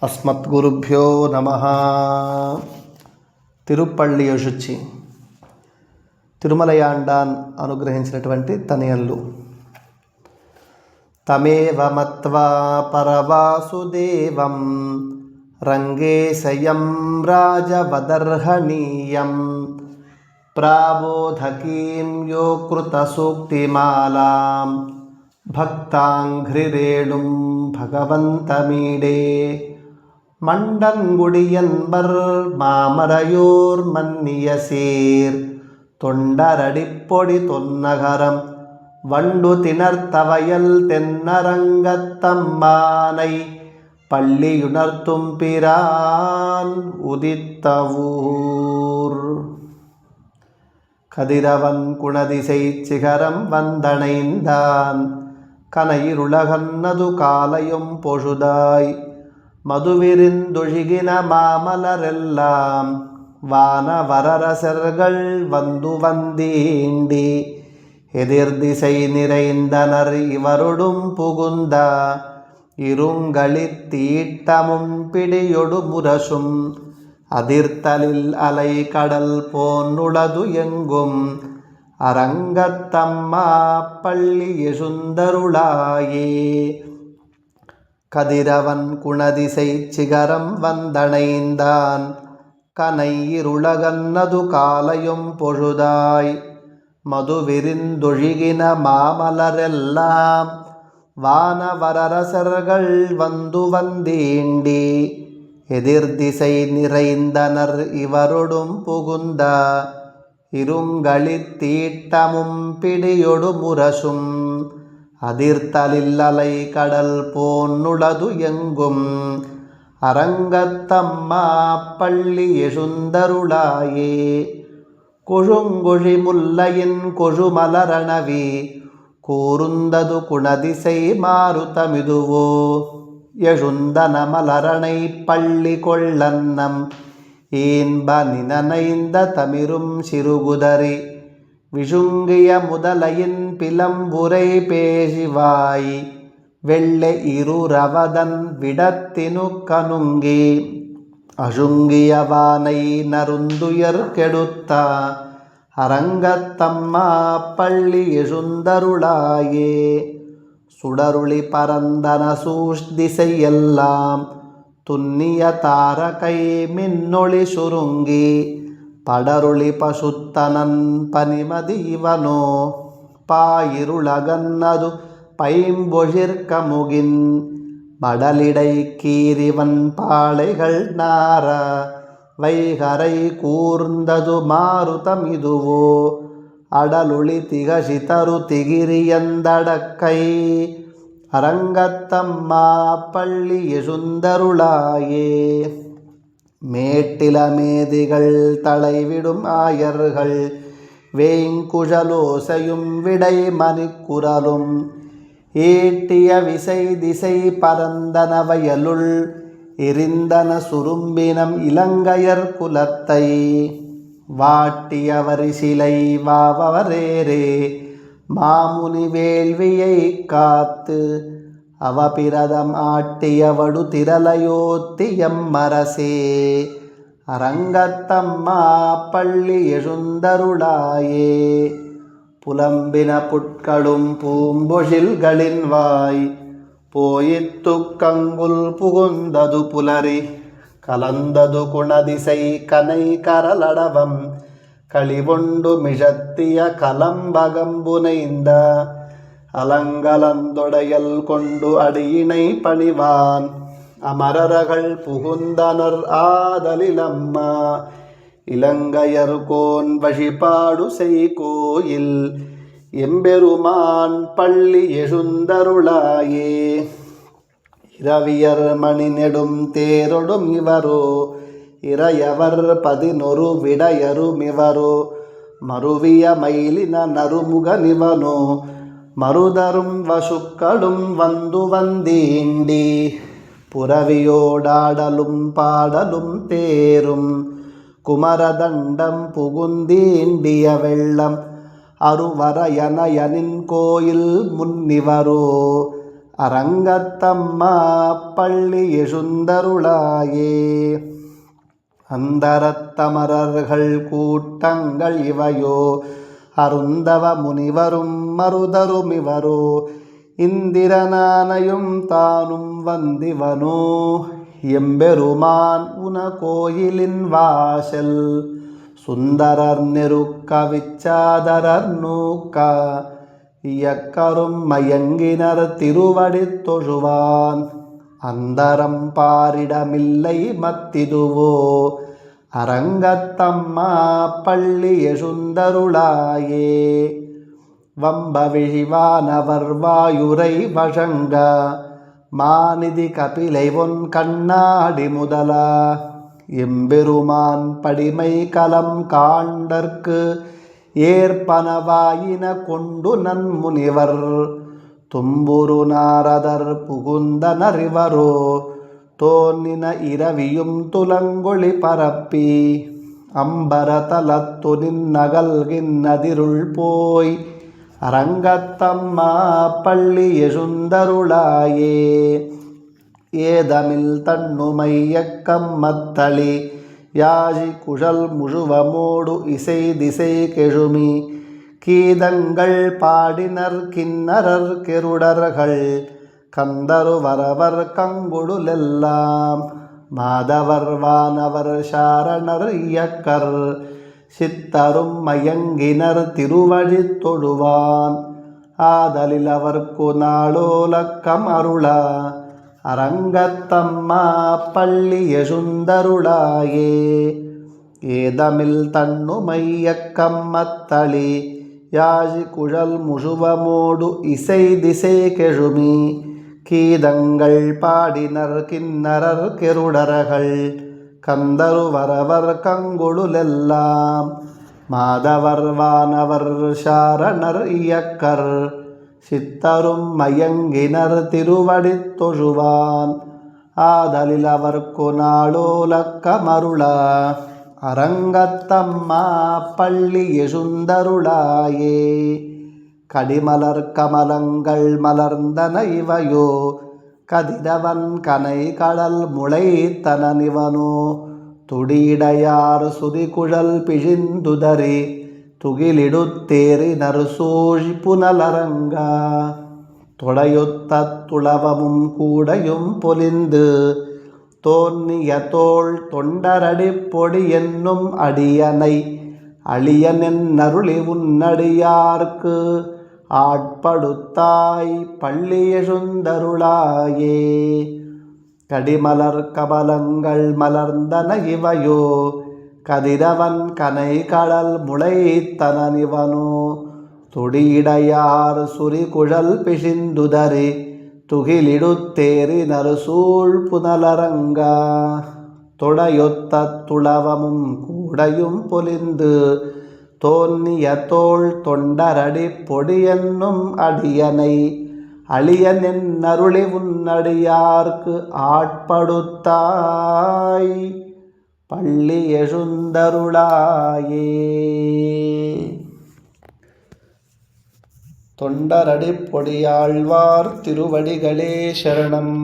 அஸ்மத்குருப்யோ நமஹ. తిరుపల్లి యోషుచి తిరుమలయాండాన్ అనుగ్రహించినటువంటి తనయళ్ళు. తమేవ మత్వా పరవాసుదేవం రంగేశయం రాజవదర్హణీయం ప్రాబోధకీం యో కృత సూక్తిమాలాం భక్తాంఘ్రిరేణుం భగవంతమీడే மண்டங்குடியன்பர் மாமரையோர் மன்னிய சீர் தொண்டரடிப்பொடி தொன்னகரம் வண்டு திணர்த்தவயல் தென்னரங்கத்தம்மானை பள்ளியுணர்த்தும் பிரான் உதித்தவூர். கதிரவன் குணதிசை சிகரம் வந்தணைந்தான் கனையிருளகன்னது காலையும் பொழுதாய் மதுவிரிந்தொழுகின மாமலரெல்லாம் வானவரரசர்கள் வந்து வந்தீண்டி எதிர்திசை நிறைந்தனர் இவரொடும் புகுந்த இருங்களித் தீட்டமும் பிடியொடு முரசும் அதிர்த்தலில் அலை கடல் போன்னுளது எங்கும் அரங்கத்தம்மா பள்ளி எழுந்தருளாயே. கதிரவன் குணதிசை சிகரம் வந்தணைந்தான் கனையிருளகன்னது காலையும் பொழுதாய் மதுவிரிந்தொழுகின மாமலரெல்லாம் வானவரரசர்கள் வந்து வந்தீண்டி எதிர்திசை நிறைந்தனர் இவரொடும் புகுந்த இருங்களித் தீட்டமும் பிடியொடு முரசும் அதிர்த்தலில் அலை கடல் போன்னுளது எங்கும் அரங்கத்தம்மா பள்ளி எழுந்தருளாயே. கொழுங்கொழி முல்லையின் கொழுமலரணவி கூர்ந்தது குணதிசை மாருதமிதுவோ எழுந்தன மலரணை பள்ளி கொள்ளன்னம் ஈன்ப நினைந்த தமிரும் சிறுகுதறி விஷுங்கிய முதலையின் பிலம்புரை பேசிவாய் வெள்ளை இருரவதன் விடத்தினு கனுங்கி அசுங்கியவானை நருந்துயர் கெடுத்த அரங்கத்தம்மா பள்ளி எழுந்தருளாயே. சுடருளி பரந்தன சூஷ்திசையெல்லாம் துன்னிய தாரகை மின்னொளி சுருங்கி படருளி பசுத்தனன் பனிமதி இவனோ பாயிருளகன்னது பைம்பொழிற்கமுகின் மடலிடை கீரிவன் பாளைகள் நார வைகரை கூர்ந்தது மாருதமிதுவோ அடலுளி திகசிதரு திகிரியந்தடக்கை அரங்கத்தம்மா பள்ளி எழுந்தருளாயே. மேட்டிலமேதிகள் தலைவிடும் ஆயர்கள் வேங்குழலோசையும் விடை மணிக்குரலும் ஈட்டிய விசை திசை பரந்தன வயலுள் எரிந்தன சுரும்பினம் இலங்கையர் குலத்தை வாட்டிய வரிசிலை வாவரேரே மாமுனி வேள்வியை காத்து அவபிரதம் ஆட்டியவடு திரளையோத்தியம் மரசே அரங்கத்தம்மா பள்ளி எழுந்தருளாயே. புலம்பின புட்களும் பூம்பொழில்களின் வாய் போயித்து கங்குல் புகுந்தது புலரி கலந்தது குணதிசை கனை கரலடவம் களிவொண்டு மிஷத்திய கலம்பகம்புனைந்த அலங்கலந்தொடையல் கொண்டு அடியினை பணிவான் அமரர்கள் புகுந்தனர் ஆதலிலம்மா இலங்கையர் கோன் வழிபாடு செய் கோயில் எம்பெருமான் பள்ளி எழுந்தருளாயே. இரவியர் மணி நெடும் தேரொடும் இவரோ இறையவர் 11 விடையருமிவரோ மருவிய மயிலின நறுமுக நிவனோ மருதரும் வசுக்களும் வந்து வந்தீண்டி புரவியோடாடலும் பாடலும் தேரும் குமரதண்டம் புகுந்தீண்டிய வெள்ளம் அருவரையனயனின் கோயில் முன்னிவரோ அரங்கத்தம்மா பள்ளி எழுந்தருளாயே. அந்தரத்தமரர்கள் கூட்டங்கள் இவையோ அருந்தவ முனிவரும் மருதருமிவரோ இந்திரனானையும் தானும் வந்திவனோ எம்பெருமான் உன கோயிலின் வாசல் சுந்தரர் நெருக்க விச்சாதரர் நூக்க இயக்கரும் மயங்கினர் திருவடி தொழுவான் அந்தரம் பாரிடமில்லை மத்திதுவோ அரங்கத்தம்மா பள்ளி எழுந்தருளாயே. வம்பவிழிவானவர் வாயுரை வழங்க மாநிதி கபிலை ஒன் கண்ணாடி முதலா எம்பெருமான் படிமை கலம் காண்டற்கு ஏற்பனவாயின கொண்டு நன்முனிவர் தும்புரு நாரதர் புகுந்தனறிவரோ தோன்னின இரவியும் துலங்கொளி பரப்பி அம்பரதலத்து நின்னகல்கின்னதிருள் போய் அரங்கத்தம்மா பள்ளி எழுந்தருளாயே. ஏதமில் தன்னுமையக்கம் மத்தளி யாழி குழல் முழுவமோடு இசை திசை கெழுமி கீதங்கள் பாடினர் கிண்ணரர் கெருடர்கள் கந்தரு வரவர் கங்குடுலெல்லாம் மாதவர் வானவர் சாரணர் இயக்கர் சித்தரும் மயங்கினர் திருவழி தொழுவான் ஆதலில் அவர்க்கு நாளோலக்கம் அருளா அரங்கத்தம்மா பள்ளி எழுந்தருளாயே. ஏதமில் தன்னுமையக்கம் மத்தளி யாழி குழல் முழுவமோடு இசை திசை கெழுமி கீதங்கள் பாடினர் கிண்ணரர் கெருடர்கள் கந்தரு வரவர் கங்குடுலெல்லாம் மாதவர் வானவர் சாரணர் இயக்கர் சித்தரும் மயங்கினர் திருவடி தொழுவான் ஆதலில் அவர்க்கு நாளோலக்கமருளா அரங்கத்தம்மா பள்ளி எழுந்தருளாயே. கடிமலர் கமலங்கள் மலர்ந்தன இவையோ கதிரவன் கனை கடல் முளைத்தனனிவனோ துடியிடையார் சுதிகுழல் பிழிந்துதறி துகிலிடுத்தேரினர் சூழி புனலரங்கா தொடையொத்த துளவமும் கூடையும் பொலிந்து தோன்னிய தோள் தொண்டரடி பொடி என்னும் அடியனை அழியனென் அருளி உன்னடியார்க்கு ஆட்படுத்தாய் பள்ளி எழுந்தருளாயே. கடிமலர் கமலங்கள் மலர்ந்தன இவையோ கதிரவன் கனை கடல் முளைத்தனனிவனோ துடியிடையார் சுரிகுழல் பிழிந்துதறி துகிலிடுத்தேரினர் சூழ் புனலரங்கா தொடையொத்த துளவமும் கூடையும் பொலிந்து தோன்னிய தோள் தொண்டரடி பொடியென்னும் அடியனை அழியனென் அருளி உன்னடியார்க்கு ஆட்படுத்தாய் பள்ளி எழுந்தருளாயே. தொண்டரடி பொடியாழ்வார் திருவடிகளே சரணம்.